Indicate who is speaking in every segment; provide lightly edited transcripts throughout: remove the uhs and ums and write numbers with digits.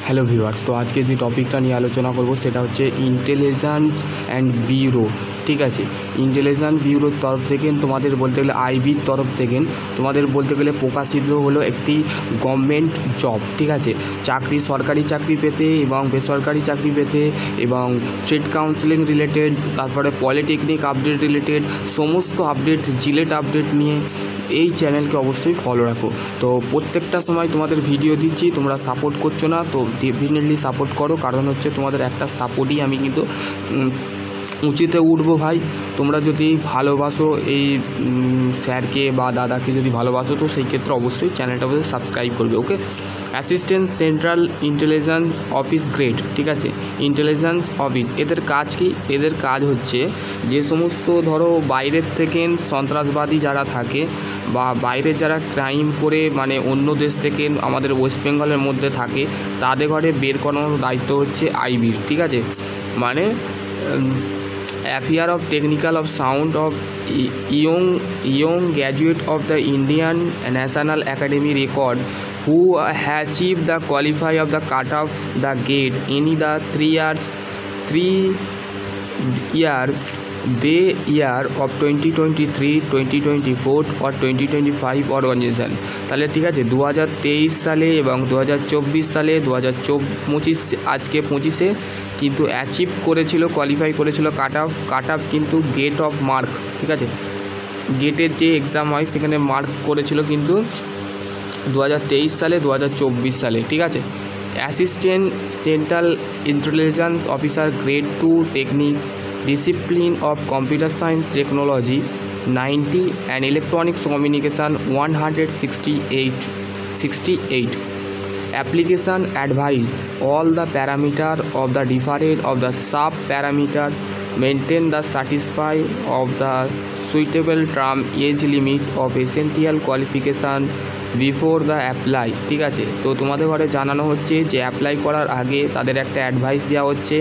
Speaker 1: Hello viewers, তো আজকে যে টপিকটা নিয়ে আলোচনা করব সেটা হচ্ছে ইন্টেলিজেন্স অ্যান্ড ব্যুরো। ঠিক আছে, ইন্টেলিজেন্স ব্যুরোর তরফ থেকে তোমাদের বলতে গেলে আইবির তরফ থেকে তোমাদের বলতে গেলে প্রকাশিত হলো একটি গভর্নমেন্ট জব। ঠিক আছে, চাকরি, সরকারি চাকরি পেতে এবং বেসরকারি চাকরি পেতে এবং স্টেট কাউন্সিলিং রিলেটেড, তারপরে পলিটেকনিক আপডেট রিলেটেড সমস্ত আপডেট, জিলেট আপডেট নিয়ে এই চ্যানেলকে অবশ্যই ফলো রাখো। তো প্রত্যেকটা সময় তোমাদের ভিডিও দিচ্ছি, তোমরা সাপোর্ট করছো না, তো ডেফিনেটলি সাপোর্ট করো, কারণ হচ্ছে তোমাদের একটা সাপোর্টই আমি কিন্তু উঁচুতে উঠবো ভাই। তোমরা যদি ভালোবাসো এই স্যারকে বা দাদাকে যদি ভালোবাসো, তো সেই ক্ষেত্রে অবশ্যই চ্যানেলটা অবশ্যই সাবস্ক্রাইব করবে। Okay, assistant central intelligence office grade. ঠিক আছে, ইন্টেলিজেন্স অফিস, এদের কাজ কি? এদের কাজ হচ্ছে যে সমস্ত ধরো বাইরের থেকে সন্ত্রাসবাদী যারা থাকে বা বাইরের যারা ক্রাইম করে মানে অন্য দেশ থেকে আমাদের ওয়েস্ট বেঙ্গলের মধ্যে থাকে, তাদের ঘরে বের করানোর দায়িত্ব হচ্ছে আইবির। ঠিক আছে, মানে affair of technical of sound of young graduate of the Indian National Academy record who has achieved the qualify of the cut off the gate in the 3 year the year of 2023, 2024 or 2025 organization। তাহলে ঠিক আছে, 2023 সালে এবং 2024 সালে 2025 আজকে 25-এ কিন্তু achieve করেছিল, qualify করেছিল কাট অফ কিন্তু গেট অফ মার্ক। ঠিক আছে, গেটের যে এক্সাম হয় সেখানে মার্ক করেছিল কিন্তু 2023 সালে 2024 সালে। ঠিক আছে, assistant central intelligence officer grade 2 technique discipline of computer science technology 90 and electronics communication 168 application advice all the parameter of the different of the sub parameter maintain the satisfy of the suitable term age limit of essential qualification before the apply. ঠিক আছে, তো তোমাদের ঘরে জানানো হচ্ছে যে apply করার আগে তাদের একটা অ্যাডভাইস দেওয়া হচ্ছে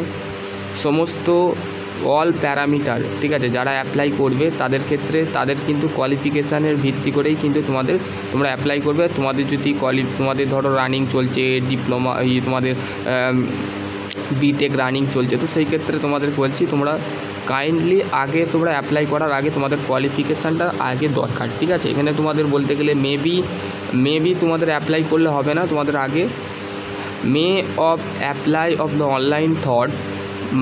Speaker 1: সমস্ত অল প্যারামিটার। ঠিক আছে, যারা অ্যাপ্লাই করবে তাদের ক্ষেত্রে তাদের কিন্তু কোয়ালিফিকেশানের ভিত্তি করেই কিন্তু তোমরা অ্যাপ্লাই করবে। তোমাদের যদি তোমাদের ধরো রানিং চলছে ডিপ্লোমা, তোমাদের বিটেক রানিং চলছে, তো সেই ক্ষেত্রে তোমাদের বলছি তোমরা কাইন্ডলি আগে তোমরা অ্যাপ্লাই করার আগে তোমাদের কোয়ালিফিকেশানটা আগে দরকার। ঠিক আছে, এখানে তোমাদের বলতে গেলে মেবি তোমাদের অ্যাপ্লাই করলে হবে না, তোমাদের আগে may of apply of the online thought,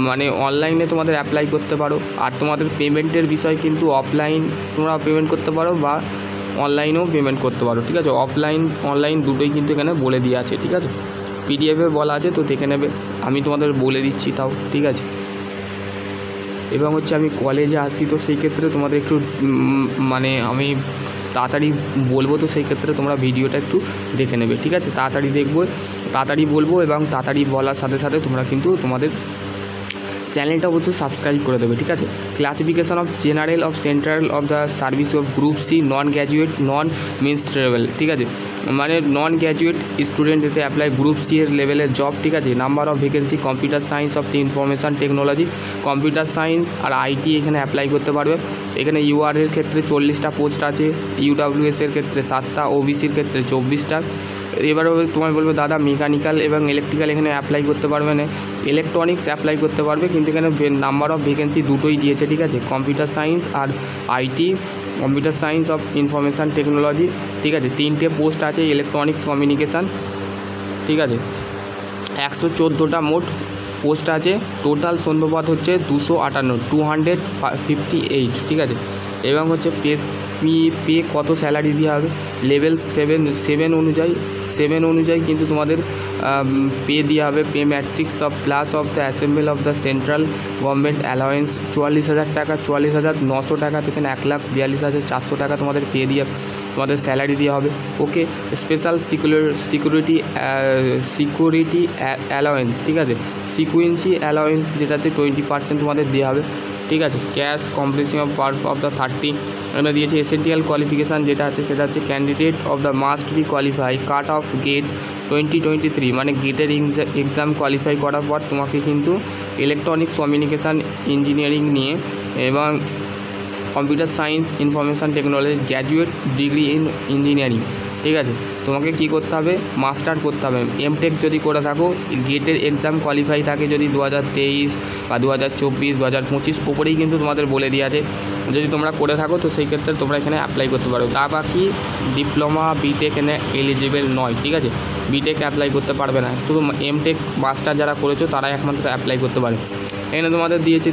Speaker 1: মানে অনলাইনে তোমাদের অ্যাপ্লাই করতে পারো। আর তোমাদের পেমেন্টের বিষয় কিন্তু অফলাইন তোমরা পেমেন্ট করতে পারো বা অনলাইনেও পেমেন্ট করতে পারো। ঠিক আছে, অনলাইন দুটোই কিন্তু এখানে বলে দেওয়া আছে। ঠিক আছে, পিডিএফে বলা আছে, তো দেখে নেবে, আমি তোমাদের বলে দিচ্ছি তাও। ঠিক আছে, এবং হচ্ছে আমি কলেজে আসছি, তো সেই ক্ষেত্রে তোমাদের একটু মানে আমি তাড়াতাড়ি বলবো, তো সেই ক্ষেত্রে তোমরা ভিডিওটা একটু দেখে নেবে। ঠিক আছে, তাড়াতাড়ি বলবো এবং তাড়াতাড়ি বলার সাথে সাথে তোমরা কিন্তু তোমাদের চ্যানেলটা অবশ্যই সাবস্ক্রাইব করে দেবে। ঠিক আছে, classification of general of central of the service of group C non graduate non ministerial. ঠিক আছে, মানে নন গ্র্যাজুয়েট স্টুডেন্ট এতে অ্যাপ্লাই গ্রুপ সি এর লেভেলের জব। ঠিক আছে, number of vacancy computer science of information technology, computer science আর IT এখানে অ্যাপ্লাই করতে পারবে। এখানে ইউআর এর ক্ষেত্রে 40টা পোস্ট আছে, ইউডাব্লিউএস এর ক্ষেত্রে 7টা, ওবিসির ক্ষেত্রে 24টা। এবারে তোমায় বলবো দাদা মেকানিক্যাল এবং ইলেকট্রিক্যাল এখানে অ্যাপ্লাই করতে পারবে না, ইলেকট্রনিক্স অ্যাপ্লাই করতে পারবে, কিন্তু এখানে নাম্বার অফ ভ্যাকেন্সি দুটোই দিয়েছে। ঠিক আছে, কম্পিউটার সায়েন্স আর IT, computer science of information technology. ঠিক আছে, 3টে পোস্ট আছে, ইলেকট্রনিক্স কমিউনিকেশান। ঠিক আছে, 114টা মোট পোস্ট আছে, টোটাল সৈন্যপদ হচ্ছে 258। ঠিক আছে, এবং হচ্ছে পে কত স্যালারি দেওয়া হবে লেভেল 7 অনুযায়ী কিন্তু তোমাদের পে দেওয়া হবে। Pay matrix of plus of the assemble of the central government allowance 44,000 টাকা, 44,900 টাকা থেকে 1,42,400 টাকা তোমাদের পে দিয়ে তোমাদের স্যালারি দেওয়া হবে। ওকে, স্পেশাল সিকিউরিটি অ্যালাওয়েন্স। ঠিক আছে, সিকুয়েন্সি অ্যালাওয়েন্স যেটা হচ্ছে 20% তোমাদের দেওয়া হবে। ঠিক আছে, cash completion of part of the 30 এখানে দিয়েছে। এসেন্সিয়াল কোয়ালিফিকেশান যেটা আছে সেটা হচ্ছে candidate of the must be qualify cut off GATE 2023, মানে গেটের এক্সাম কোয়ালিফাই করার পর তোমাকে কিন্তু ইলেকট্রনিক্স কমিউনিকেশান ইঞ্জিনিয়ারিং নিয়ে এবং computer science information technology graduate degree in engineering ঠিক আছে। তোমাকে কি করতে হবে, মাস্টার করতে হবে। এমটেক যদি করে থাকো, গেটের এক্সাম কোয়ালিফাই থাকে যদি 2023 বা 2024 2025 উপরেই কিন্তু তোমাদের বলে দিয়ে আছে। যদি তোমরা করে থাকো তো সেই ক্ষেত্রে তোমরা এখানে অ্যাপ্লাই করতে পারো। তা বাকি ডিপ্লোমা বিটেক এখানে এলিজিবল নয়, ঠিক আছে। বিটেক অ্যাপ্লাই করতে পারবে না, শুধু এমটেক মাস্টার যারা করেছো তারাই একমাত্র অ্যাপ্লাই করতে পারে। এখানে তোমাদের দিয়েছে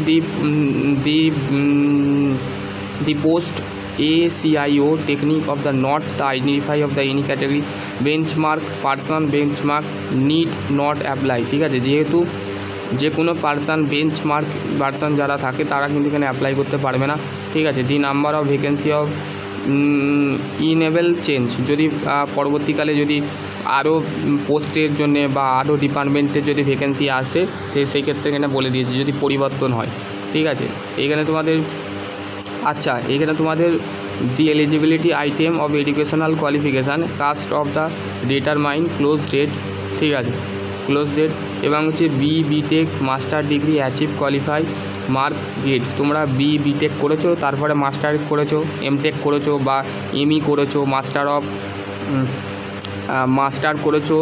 Speaker 1: the post ACIO technique of the not the identify of the any category benchmark person benchmark need not apply, ঠিক আছে। যেহেতু যে কোনো পার্সন যারা থাকে তারা কিন্তু এখানে অ্যাপ্লাই করতে পারবে না, ঠিক আছে। The number of vacancy of enable change, যদি পরবর্তীকালে যদি আরও পোস্টের জন্য বা আরও ডিপার্টমেন্টের যদি ভ্যাকেন্সি আসে সেই ক্ষেত্রে এখানে বলে দিয়েছে যদি পরিবর্তন হয়, ঠিক আছে। এখানে তোমাদের the eligibility item of educational qualification cast of the determine close date, ঠিক আছে, ক্লোজ ডেট। এবং হচ্ছে BTech master degree achieve qualify mark GATE, তোমরা বিটেক করেছো, তারপরে মাস্টার করেছো, এমটেক করেছো বা এমই করেছো, মাস্টার করেছো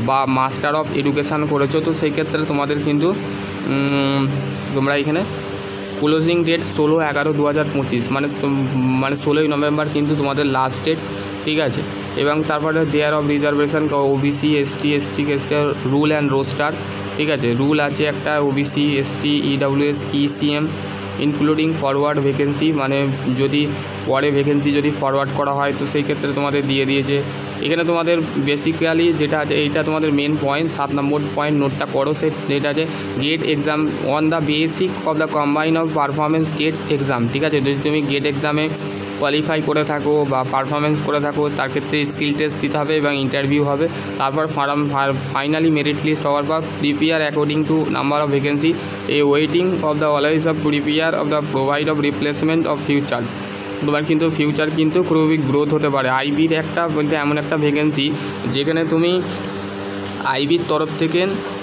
Speaker 1: বা মাস্টার অফ এডুকেশান করেছো, তো সেই ক্ষেত্রে তোমাদের কিন্তু তোমরা এখানে ক্লোজিং ডেট 16/11/2025 মানে 16ই নভেম্বর কিন্তু তোমাদের লাস্ট ডেট, ঠিক আছে। এবং তারপরে there of reservation OBC ST কেসটার রুল অ্যান্ড রোস্টার, ঠিক আছে। রুল আছে একটা OBC ST EWS ECM including forward vacancy, মানে যদি পরে ভ্যাকেন্সি যদি ফরওয়ার্ড করা হয় তো সেই ক্ষেত্রে তোমাদের দিয়ে দিয়েছে। এখানে তোমাদের বেসিক্যালি যেটা আছে এইটা তোমাদের মেন পয়েন্ট, 7 নম্বর পয়েন্ট নোটটা করো, যেটা আছে GATE exam on the basic of the combine of performance GATE exam, ঠিক আছে। যদি তুমি গেট এক্সামে কোয়ালিফাই করে থাকো বা পারফরমেন্স করে থাকো তার ক্ষেত্রে স্কিল টেস্ট দিতে হবে এবং ইন্টারভিউ হবে। তারপর ফাইনালি মেরিট লিস্ট হওয়ার পর prepare according to number of vacancy A waiting of the always of prepare of the provide of replacement of future. তোমার কিন্তু ফিউচার কিন্তু খুবই গ্রোথ হতে পারে। আইবির একটা বলতে এমন একটা ভ্যাকেন্সি যেখানে তুমি আইবির তরফ থেকে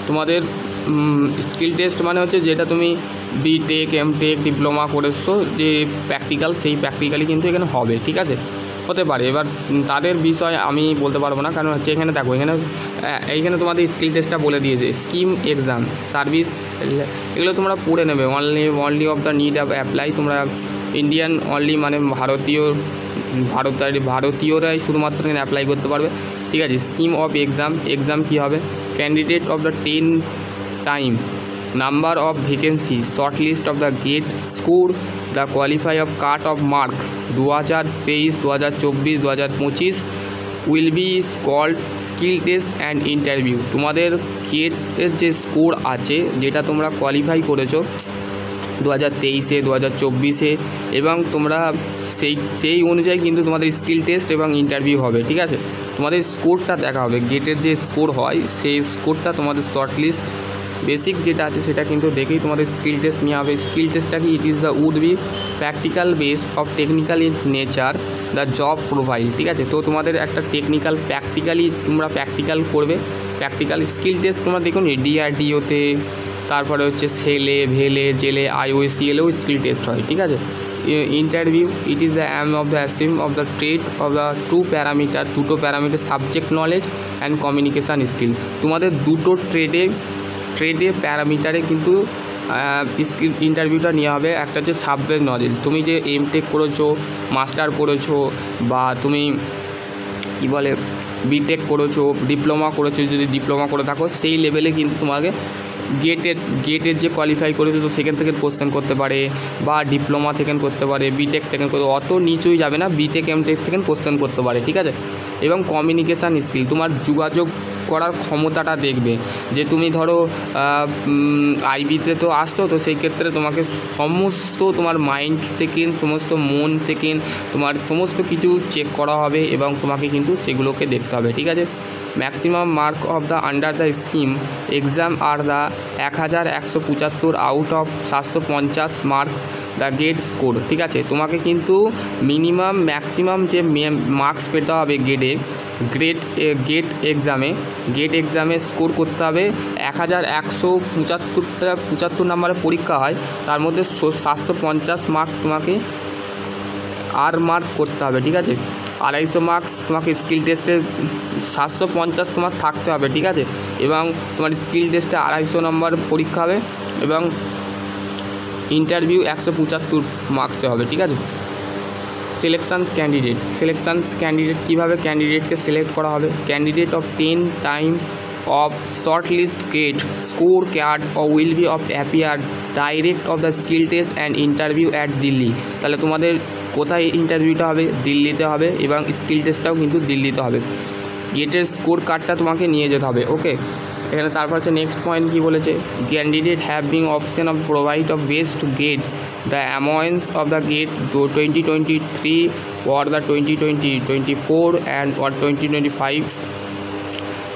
Speaker 1: তোমাদের স্কিল টেস্ট মানে হচ্ছে যেটা তুমি বিটেক এমটেক ডিপ্লোমা করেছো যে প্র্যাকটিক্যাল, সেই প্র্যাকটিক্যালি কিন্তু এখানে হবে, ঠিক আছে, হতে পারে। এবার তাদের বিষয় আমি বলতে পারবো না, কারণ হচ্ছে এখানে দেখো এইখানে তোমাদের স্কিল টেস্টটা বলে দিয়েছে। স্কিম এক্সাম সার্ভিস এগুলো তোমরা পড়ে নেবে। Only of the need of apply, তোমরা ইন্ডিয়ান অনলি মানে ভারতীয়রাই শুধুমাত্র এখানে অ্যাপ্লাই করতে পারবে, ঠিক আছে। স্কিম অফ এক্সাম কী হবে, candidate of the 10 time number of vacancy short list of the GATE score the qualify of cut off mark 2023 2024 2025 will be called skill test and interview. তোমাদের গেটের যে স্কোর আছে যেটা তোমরা কোয়ালিফাই করেছো 2023 2024 এবং তোমরা সেই অনুযায়ী কিন্তু তোমাদের স্কিল টেস্ট এবং ইন্টারভিউ হবে, ঠিক আছে। তোমাদের স্কোরটা দেখা হবে, গেটের যে স্কোর হয় সেই স্কোরটা তোমাদের শর্ট লিস্ট বেসিক যেটা আছে সেটা কিন্তু দেখেই তোমাদের স্কিল টেস্ট নেওয়া হবে। স্কিল টেস্টটা কি, it is the would be practical base of technical in nature the job profile, ঠিক আছে। তো তোমাদের একটা তোমরা প্র্যাকটিক্যাল করবে। প্র্যাকটিক্যাল স্কিল টেস্ট তোমরা দেখুন DRDOতে, তারপরে হচ্ছে সেলে ভেলে জেলে IOCLও স্কিল টেস্ট হয়, ঠিক আছে। Interview it is the aim of the assume of the trade of the দুটো parameter subject knowledge and communication skill. তোমাদের দুটো ট্রেডে প্যারামিটারে কিন্তু স্কিল ইন্টারভিউটা নেওয়া হবে। একটা হচ্ছে সাবজেক্ট নলেজ, তুমি যে এমটেক করেছো, মাস্টার করেছো বা তুমি কী বলে বিটেক করেছো, ডিপ্লোমা করেছো, যদি ডিপ্লোমা করে থাকো সেই লেভেলে কিন্তু তোমাকে গেটের যে কোয়ালিফাই করেছো তো সেখান থেকে কোশ্চেন করতে পারে বা ডিপ্লোমা থেকে করতে পারে, বিটেক থেকে করতে, অত নিচুই যাবে না, বিটেক এমটেক থেকে কোশ্চেন করতে পারে, ঠিক আছে। এবং কমিউনিকেশান স্কিল, তোমার যোগাযোগ করার ক্ষমতাটা দেখবে। যে তুমি ধরো আইবিতে তো আসছো, তো সেই ক্ষেত্রে তোমাকে সমস্ত তোমার মাইন্ড থেকে সমস্ত মন থেকে তোমার সমস্ত কিছু চেক করা হবে এবং তোমাকে কিন্তু সেগুলোকে দেখতে হবে, ঠিক আছে। Maximum mark of the under the scheme exam আর the 1175 out of 750 mark the GATE score, ঠিক আছে। তোমাকে কিন্তু ম্যাক্সিমাম যে মার্কস পেতে হবে গেট এক্সামে স্কোর করতে হবে 1175 নাম্বারের পরীক্ষা হয়, তার মধ্যে 750 মার্ক তোমাকে মার্ক করতে হবে, ঠিক আছে। 250 মার্কস তোমাকে স্কিল টেস্টে 750 তোমার থাকতে হবে, ঠিক আছে। এবং তোমার স্কিল টেস্টে 250 নম্বর পরীক্ষা হবে এবং ইন্টারভিউ 175 মার্কসে হবে, ঠিক আছে। সিলেকশানস ক্যান্ডিডেট কীভাবে ক্যান্ডিডেটকে সিলেক্ট করা হবে? Candidate of 10 time of shortlist gate score card or will be of appear direct of the skill test and interview at Delhi. তাহলে তোমাদের কোথায় ইন্টারভিউটা হবে? দিল্লিতে হবে এবং স্কিল টেস্টটাও কিন্তু দিল্লিতে হবে। গেটের স্কোর কার্ডটা তোমাকে নিয়ে যেতে হবে, ওকে। এখানে তারপর হচ্ছে নেক্সট পয়েন্ট কী বলেছে, candidate having option of provide of best GATE the amounts of the GATE 2023 or the 2024 and or 2025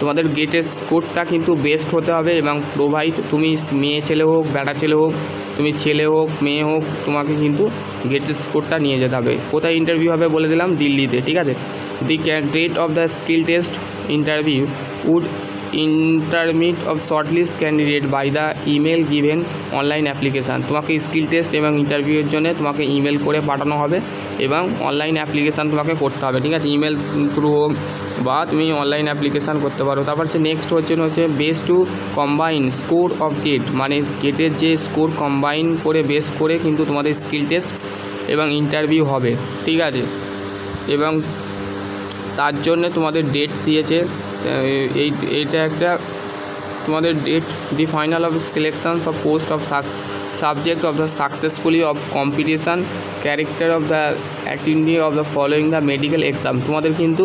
Speaker 1: তোমাদের গেটের স্কোরটা কিন্তু বেস্ট হতে হবে এবং প্রোভাইড, তুমি মেয়ে ছেলে হোক বেটা ছেলে হোক, তুমি ছেলে হোক মেয়ে হোক, তোমাকে কিন্তু গেটের স্কোরটা নিয়ে যেতে হবে। কোথায় ইন্টারভিউ হবে বলে দিলাম, দিল্লিতে, ঠিক আছে। The candidate of the skill test interview would intimate of shortlist candidate by the email given online application. তোমাকে স্কিল টেস্ট এবং ইন্টারভিউয়ের জন্য তোমাকে ইমেল করে পাঠানো হবে এবং অনলাইন অ্যাপ্লিকেশান তোমাকে করতে হবে, ঠিক আছে। ইমেল থ্রু হোক বা তুমি অনলাইন অ্যাপ্লিকেশান করতে পারো। তারপর হচ্ছে নেক্সট হচ্ছে base to combine score of GATE, মানে গেটের যে স্কোর কম্বাইন করে বেস করে কিন্তু তোমাদের স্কিল টেস্ট এবং ইন্টারভিউ হবে, ঠিক আছে। এবং তার জন্য তোমাদের ডেট দিয়েছে, এইটা একটা তোমাদের date, the final of selections of post of subject of the successfully of competition character of the attendee of the following the medical exam. তোমাদের কিন্তু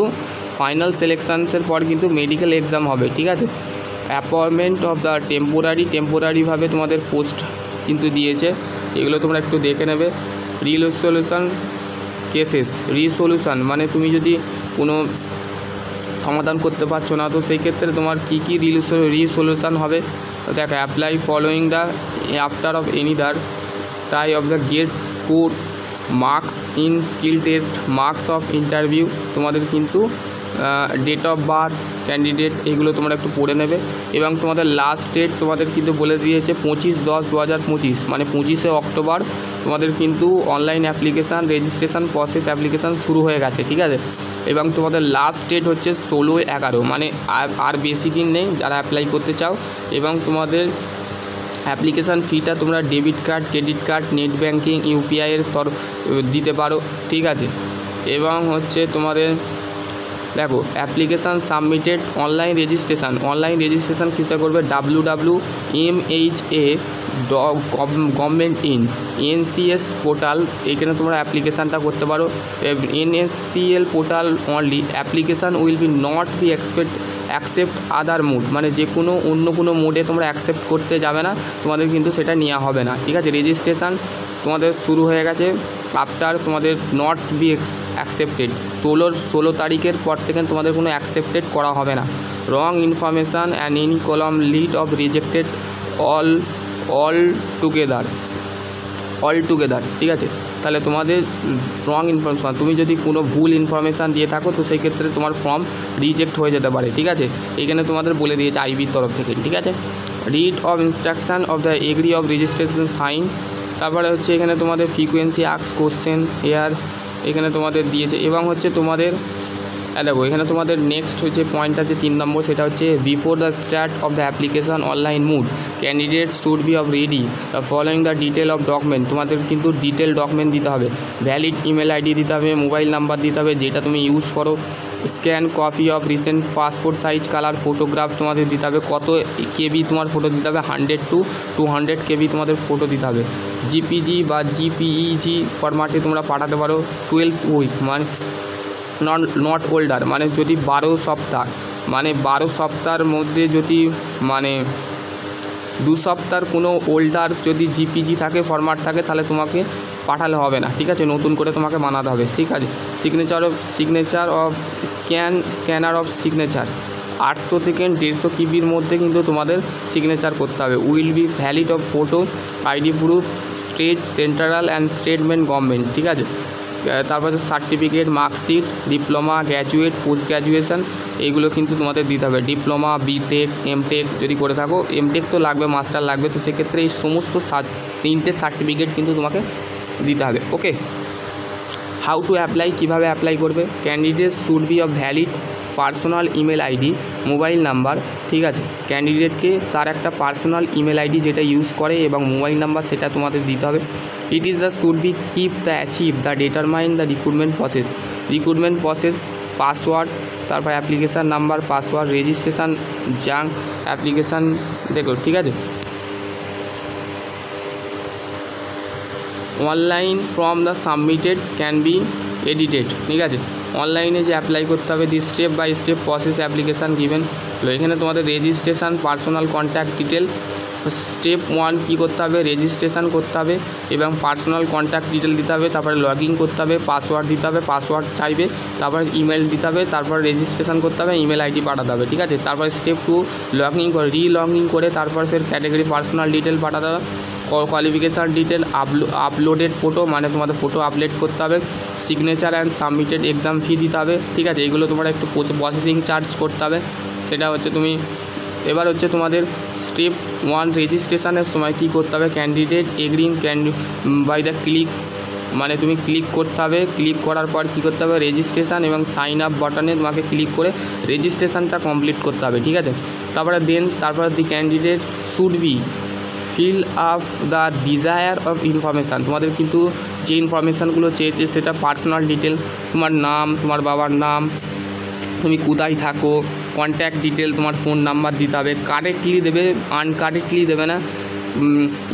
Speaker 1: ফাইনাল সিলেকশানসের পর কিন্তু মেডিকেল এক্সাম হবে, ঠিক আছে। অ্যাপয়েন্টমেন্ট অফ দ্য টেম্পোরারিভাবে তোমাদের পোস্ট কিন্তু দিয়েছে, এগুলো তোমরা একটু দেখে নেবে। রিসলিউশন মানে তুমি যদি কোনো সমাধান করতে পারছো না, তো সেই ক্ষেত্রে তোমার কী রিসলিউশন হবে? দেখো, apply following the after of any the try of the GATE score marks in skill test marks of interview. তোমাদের কিন্তু ডেট অফ বার্থ ক্যান্ডিডেট এগুলো তোমরা একটু পড়ে নেবে এবং তোমাদের লাস্ট ডেট তোমাদের কিন্তু বলে দিয়েছে 25/10/2025, মানে 25শে অক্টোবর তোমাদের কিন্তু online application registration process application শুরু হয়ে গেছে, ঠিক আছে। এবং তোমাদের লাস্ট ডেট হচ্ছে 16/11, মানে আর বেশি দিন নেই যারা অ্যাপ্লাই করতে চাও। এবং তোমাদের অ্যাপ্লিকেশান ফিটা তোমরা debit card, credit card, net banking, ইউপিআইয়ের দিতে পারো, ঠিক আছে। এবং হচ্ছে তোমাদের দেখো, অ্যাপ্লিকেশান সাবমিটেড অনলাইন রেজিস্ট্রেশন কীটা করবে? www.mha.gov.in/NCS পোর্টাল, এখানে তোমরা অ্যাপ্লিকেশানটা করতে পারো। NSCL portal only application will be not be accept other mode, মানে যে কোনো অন্য কোনো মোডে তোমরা অ্যাকসেপ্ট করতে যাবে না, তোমাদের কিন্তু সেটা নেওয়া হবে না, ঠিক আছে। রেজিস্ট্রেশন তোমাদের শুরু হয়ে গেছে আফটার তোমাদের নট বি অ্যাকসেপ্টেড 16 তারিখের পর থেকে তোমাদের কোনো অ্যাকসেপ্টেড করা হবে না। Wrong information and in column lead of rejected all together, ঠিক আছে। তাহলে তোমাদের রং ইনফরমেশান, তুমি যদি কোনো ভুল ইনফরমেশান দিয়ে থাকো তো সেই ক্ষেত্রে তোমার ফর্ম রিজেক্ট হয়ে যেতে পারে, ঠিক আছে। এখানে তোমাদের বলে দিয়েছে আইবির তরফ থেকে, ঠিক আছে। Read of instruction of the agree of registration sign. তারপরে হচ্ছে এখানে তোমাদের ফ্রিকোয়েন্সি আস্ক কোশ্চেন এয়ার এখানে তোমাদের দিয়েছে। এবং হচ্ছে তোমাদের দেখো, এখানে তোমাদের নেক্সট হচ্ছে পয়েন্ট আছে 3 নম্বর, সেটা হচ্ছে before the start of the application online mood candidate should be of ready the following the detail of document. তোমাদের কিন্তু ডিটেল ডকুমেন্ট দিতে হবে, ভ্যালিড ইমেল আইডি দিতে হবে, মোবাইল নাম্বার দিতে হবে যেটা তুমি ইউজ করো, scan copy of recent passport size colour photograph তোমাদের দিতে হবে, কত কেবি তোমার ফটো দিতে হবে, 100 to 200 কেবি তোমাদের ফটো দিতে হবে। জিপিজি বা জিপিইজি ফরম্যাটে তোমরা পাঠাতে পারো। 12 উইক মানে নট ওল্ডার, মানে যদি 12 সপ্তাহ, মানে 12 সপ্তাহের মধ্যে যদি মানে 2 সপ্তাহের কোনো ওল্ডার যদি জিপিজি থাকে ফরম্যাট থাকে তাহলে তোমাকে পাঠালে হবে না, ঠিক আছে। নতুন করে তোমাকে বানাতে হবে, ঠিক আছে। Signature of scanner of signature 800 থেকে 150 কেবির মধ্যে কিন্তু তোমাদের সিগনেচার করতে হবে। Will be valid of photo ID proof state central and statement government, ঠিক আছে। তারপর certificate, marksheet, diploma, graduate, post graduation এইগুলো কিন্তু তোমাদের দিতে হবে। ডিপ্লোমা, বিটেক, এমটেক যদি করে থাকো, এমটেক তো লাগবে, মাস্টার লাগবে, তো সেক্ষেত্রে এই সমস্ত 3টে সার্টিফিকেট কিন্তু তোমাকে দিতে হবে, ওকে। হাউ টু অ্যাপ্লাই, কীভাবে অ্যাপ্লাই করবে। Candidate should be of valid personal email ID, mobile number, ঠিক আছে। ক্যান্ডিডেটকে তার একটা পার্সোনাল ইমেল আইডি যেটা ইউজ করে এবং মোবাইল নাম্বার সেটা তোমাদের দিতে হবে। It is the should be keep the achieve the determine the recruitment process, password, তারপর application number, password, registration, junk application দেখো, ঠিক আছে। Online form the submitted can be edited, ঠিক আছে। অনলাইনে যে অ্যাপ্লাই করতে হবে, the step by step process application given. এখানে তোমাদের registration, personal contact detail. Step 1 কী করতে হবে, রেজিস্ট্রেশন করতে হবে এবং পার্সোনাল কন্ট্যাক্ট ডিটেল দিতে হবে, তারপরে লগ ইন করতে হবে, পাসওয়ার্ড দিতে হবে, পাসওয়ার্ড চাইবে, তারপর ইমেল দিতে হবে, তারপর রেজিস্ট্রেশন করতে হবে, ইমেল আইডি পাঠাতে হবে, ঠিক আছে। তারপরে স্টেপ 2 লগ ইন করে লগ ইন করে তারপর ফের ক্যাটাগরি পার্সোনাল ডিটেল পাঠাতে হবে, কোয়ালিফিকেশান ডিটেল, আপলোডেড ফটো মানে তোমাদের ফটো আপলোড করতে হবে, সিগনেচার অ্যান্ড সাবমিটেড এক্সাম ফি দিতে হবে, ঠিক আছে। এগুলো তোমরা একটু প্রসেসিং চার্জ করতে হবে, সেটা হচ্ছে তুমি। এবার হচ্ছে তোমাদের স্টেপ 1 রেজিস্ট্রেশনের সময় কী করতে হবে, candidate agreeing by the click মানে তুমি ক্লিক করতে হবে, ক্লিক করার পর কী করতে হবে, রেজিস্ট্রেশন এবং সাইন আপ বাটনে তোমাকে ক্লিক করে রেজিস্ট্রেশনটা কমপ্লিট করতে হবে, ঠিক আছে। তারপরে তারপরে the candidate should B fill up the desire of information. তোমাদের কিন্তু যে ইনফরমেশানগুলো চেয়েছে সেটা পার্সোনাল ডিটেল, তোমার নাম, তোমার বাবার নাম, তুমি কোথায় থাকো, কন্ট্যাক্ট ডিটেল, তোমার ফোন নাম্বার দিতে হবে। কারেক্টলি দেবে, আনকারেক্টলি দেবে না,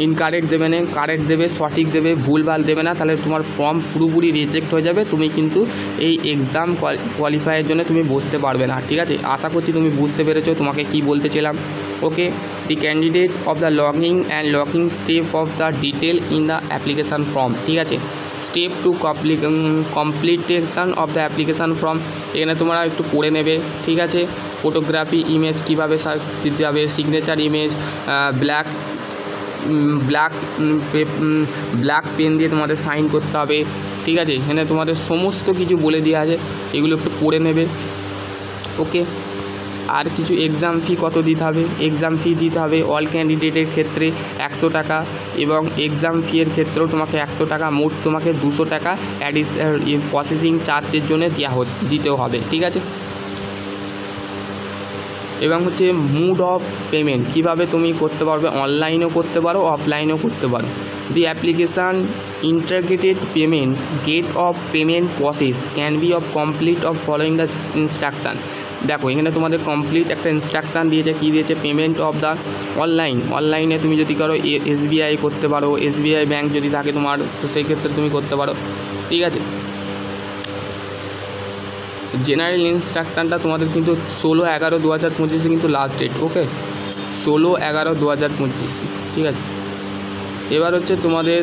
Speaker 1: ইনকারেক্ট দেবে না, কারেক্ট দেবে, সঠিক দেবে, ভুলভাল দেবে না, তাহলে তোমার ফর্ম পুরোপুরি রিজেক্ট হয়ে যাবে, তুমি কিন্তু এই এক্সাম কোয়ালিফাইয়ের জন্য তুমি বসতে পারবে না, ঠিক আছে। আশা করছি তুমি বুঝতে পেরেছো তোমাকে কি বলতে চাইলাম। Okay, the candidate of the logging and locking step of the detail in the application form, ঠিক আছে। Step two completion of the application form, এখানে তোমরা একটু পড়ে নেবে, ঠিক আছে। ফটোগ্রাফি ইমেজ কীভাবে দিতে হবে, সিগনেচার ইমেজ, ব্ল্যাক পেন দিয়ে তোমাদের সাইন করতে হবে, ঠিক আছে। এখানে তোমাদের সমস্ত কিছু বলে দেওয়া আছে, এগুলো একটু পড়ে নেবে। ওকে, আর কিছু এক্সাম ফি কত দিতে হবে, এক্সাম ফি দিতে হবে অল ক্যান্ডিডেটের ক্ষেত্রে 100 টাকা এবং এক্সাম ফি এর ক্ষেত্রেও তোমাকে 100 টাকা, মোট তোমাকে 200 টাকা প্রসেসিং চার্জের জন্য দিতেও হবে, ঠিক আছে। এবং হচ্ছে মোড অফ পেমেন্ট কীভাবে তুমি করতে পারবে, অনলাইনেও করতে পারো, অফলাইনেও করতে পারো। The application integrated payment gate of payment process can be of complete of following the instruction. দেখো এখানে তোমাদের কমপ্লিট একটা ইনস্ট্রাকশান দিয়েছে, কী দিয়েছে, পেমেন্ট অফ দ্য অনলাইনে তুমি যদি করো SBI করতে পারো, SBI ব্যাঙ্ক যদি থাকে তোমার, তো সেই ক্ষেত্রে তুমি করতে পারো, ঠিক আছে। জেনারেল ইনস্ট্রাকশানটা তোমাদের কিন্তু 16/11/2025 কিন্তু লাস্ট ডেট। ওকে, 16/11/2025, ঠিক আছে। এবার হচ্ছে তোমাদের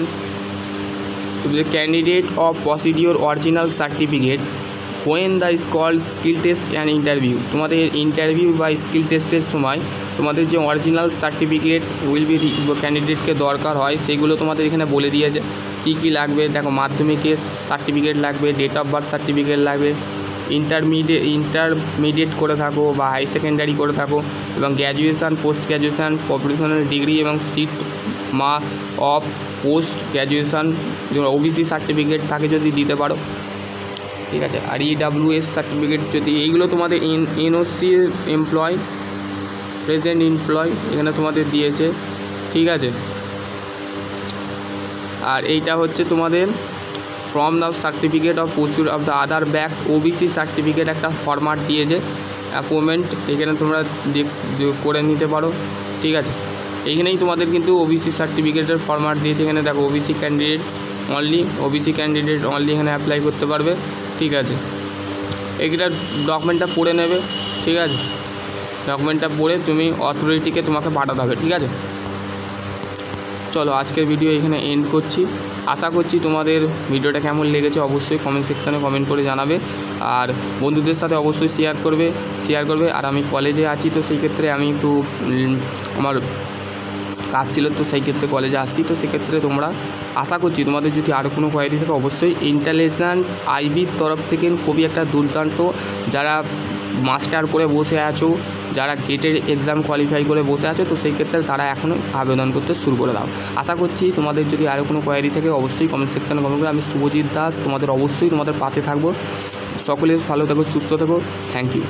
Speaker 1: candidate of procedure original certificate when the skill skill test and interview. তোমাদের ইন্টারভিউ বা স্কিল টেস্টের সময় তোমাদের যে অরিজিনাল সার্টিফিকেট উইল বি ক্যান্ডিডেটকে দরকার হয়, সেগুলো তোমাদের এখানে বলে দিয়েছে কী কী লাগবে। দেখো মাধ্যমিকের সার্টিফিকেট লাগবে, ডেট অফ বার্থ সার্টিফিকেট লাগবে, ইন্টারমিডিয়েট করে থাকো বা হাই সেকেন্ডারি করে থাকো, এবং graduation, post graduation, professional degree এবং seat of post graduation, OBC certificate থাকে যদি দিতে পারো, ঠিক আছে। আর EWS সার্টিফিকেট যদি, এইগুলো তোমাদের NOC এমপ্লয়, প্রেজেন্ট এমপ্লয় এখানে তোমাদের দিয়েছে, ঠিক আছে। আর এইটা হচ্ছে তোমাদের ফ্রম দ্য সার্টিফিকেট অফ প্রচুর of the other back OBC certificate একটা ফরম্যাট দিয়েছে, অ্যাপয়েন্টমেন্ট, এখানে তোমরা করে নিতে পারো, ঠিক আছে। এইখানেই তোমাদের কিন্তু OBC সার্টিফিকেটের ফরম্যাট দিয়েছে, এখানে দেখো OBC ক্যান্ডিডেট অনলি এখানে অ্যাপ্লাই করতে পারবে, ঠিক আছে। এইটা ডকুমেন্টটা পড়ে নেবে, ঠিক আছে। ডকুমেন্টটা পড়ে তুমি অথরিটিকে তোমাকে পাঠাতে হবে, ঠিক আছে। চলো আজকের ভিডিও এখানে এন্ড করছি। আশা করছি তোমাদের ভিডিওটা কেমন লেগেছে অবশ্যই কমেন্ট সেকশানে কমেন্ট করে জানাবে, আর বন্ধুদের সাথে অবশ্যই শেয়ার করবে। আর আমি কলেজে আছি, তো সেই ক্ষেত্রে আমি একটু আমার কাজ ছিল, তো সেই ক্ষেত্রে কলেজে আসছি, তো সেক্ষেত্রে তোমরা আশা করছি তোমাদের যদি আরও কোনো কোয়ারি থাকে অবশ্যই ইন্টেলিজেন্স IBর তরফ থেকে খুবই একটা দুর্দান্ত, যারা মাস্টার করে বসে আছো, যারা গেটের এক্সাম কোয়ালিফাই করে বসে আছে, তো সেই ক্ষেত্রে তারা এখনও আবেদন করতে শুরু করে দাও। আশা করছি তোমাদের যদি আরও কোনো কোয়ারি থাকে অবশ্যই কমেন্ট সেকশানে কমেন্ট করে। আমি শুভজিৎ দাস তোমাদের অবশ্যই তোমাদের পাশে থাকবো। সকলে ভালো থেকো, সুস্থ থেকো। Thank you.